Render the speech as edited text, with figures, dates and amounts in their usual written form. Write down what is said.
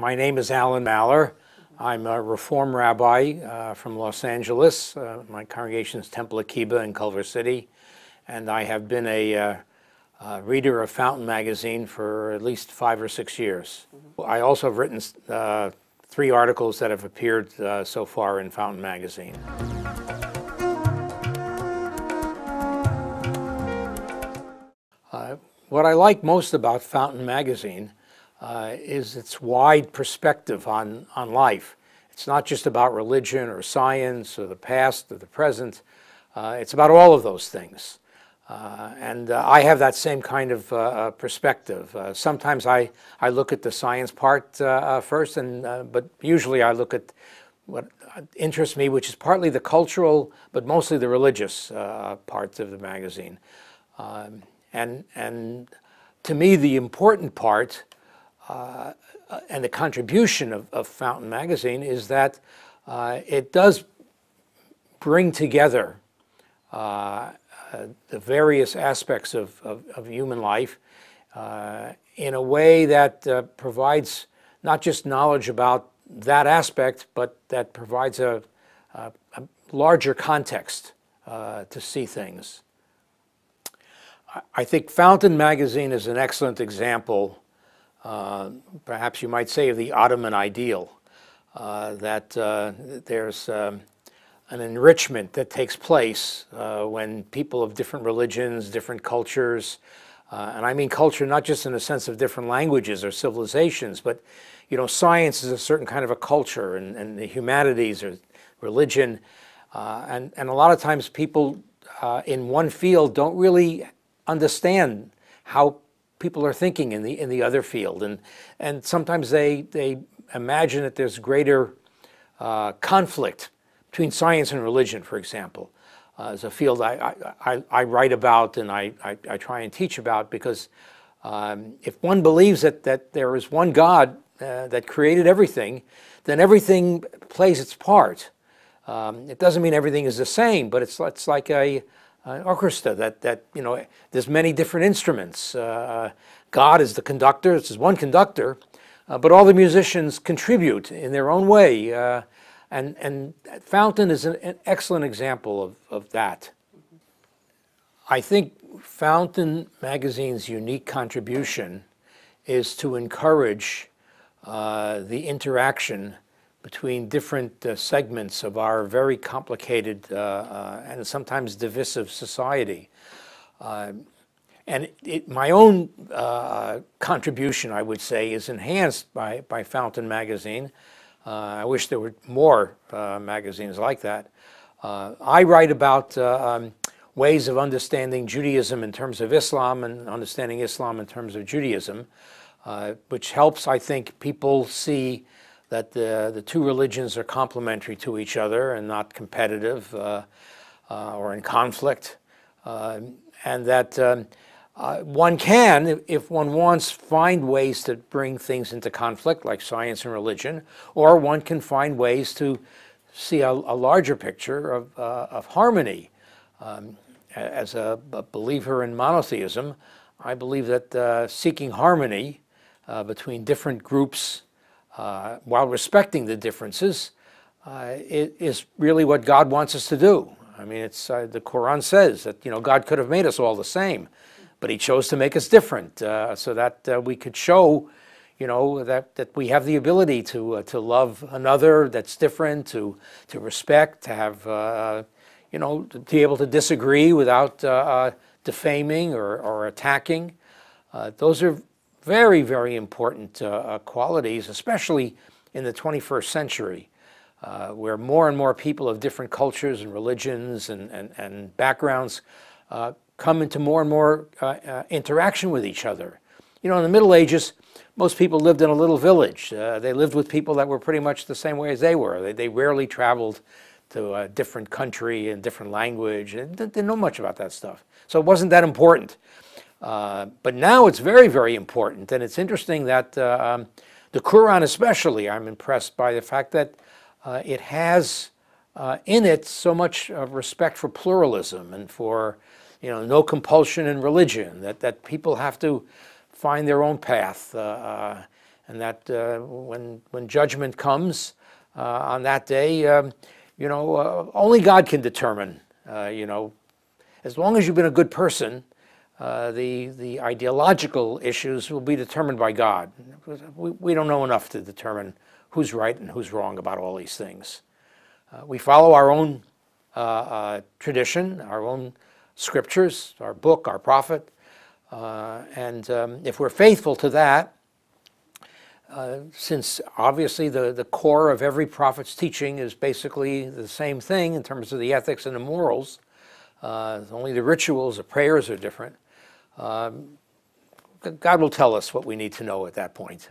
My name is Alan Maller. I'm a Reform Rabbi from Los Angeles. My congregation is Temple Akiba in Culver City, and I have been a reader of Fountain magazine for at least 5 or 6 years. I also have written 3 articles that have appeared so far in Fountain magazine. What I like most about Fountain magazine is its wide perspective on life. It's not just about religion or science or the past or the present. It's about all of those things. And I have that same kind of perspective. Sometimes I look at the science part first, but usually I look at what interests me, which is partly the cultural, but mostly the religious parts of the magazine. And to me, the important part and the contribution of Fountain magazine is that it does bring together the various aspects of human life in a way that provides not just knowledge about that aspect, but that provides a larger context to see things. I think Fountain magazine is an excellent example, perhaps you might say, of the Ottoman ideal, that there's an enrichment that takes place when people of different religions, different cultures, and I mean culture not just in the sense of different languages or civilizations, but science is a certain kind of a culture, and the humanities or religion, and a lot of times people in one field don't really understand how people are thinking in the other field, and sometimes they imagine that there's greater conflict between science and religion, for example, as a field I write about and I try and teach about, because if one believes that there is one God that created everything, then everything plays its part. It doesn't mean everything is the same, but it's like an orchestra that there's many different instruments. God is the conductor. This is one conductor, but all the musicians contribute in their own way. And Fountain is an excellent example of that. I think Fountain magazine's unique contribution is to encourage the interaction between different segments of our very complicated and sometimes divisive society. And my own contribution, I would say, is enhanced by Fountain magazine. I wish there were more magazines like that. I write about ways of understanding Judaism in terms of Islam and understanding Islam in terms of Judaism, which helps, I think, people see that the two religions are complementary to each other and not competitive or in conflict, and that one can, if one wants, find ways to bring things into conflict, like science and religion, or one can find ways to see a larger picture of harmony. As a believer in monotheism, I believe that seeking harmony between different groups while respecting the differences is really what God wants us to do. I mean, it's the Quran says that God could have made us all the same, but He chose to make us different so that we could show, that we have the ability to love another that's different, to respect, to have, to be able to disagree without defaming or attacking. Those are very, very important qualities, especially in the 21st century, where more and more people of different cultures and religions and backgrounds come into more and more interaction with each other. In the Middle Ages, most people lived in a little village. They lived with people that were pretty much the same way as they were. They rarely traveled to a different country and different language, and didn't know much about that stuff. So it wasn't that important. But now it's very, very important, and it's interesting that the Quran especially, I'm impressed by the fact that it has in it so much respect for pluralism and for no compulsion in religion, that people have to find their own path and that when judgment comes on that day, only God can determine. As long as you've been a good person, the ideological issues will be determined by God. We don't know enough to determine who's right and who's wrong about all these things. We follow our own tradition, our own scriptures, our book, our prophet, and if we're faithful to that, since obviously the core of every prophet's teaching is basically the same thing in terms of the ethics and the morals, only the rituals, the prayers are different. God will tell us what we need to know at that point.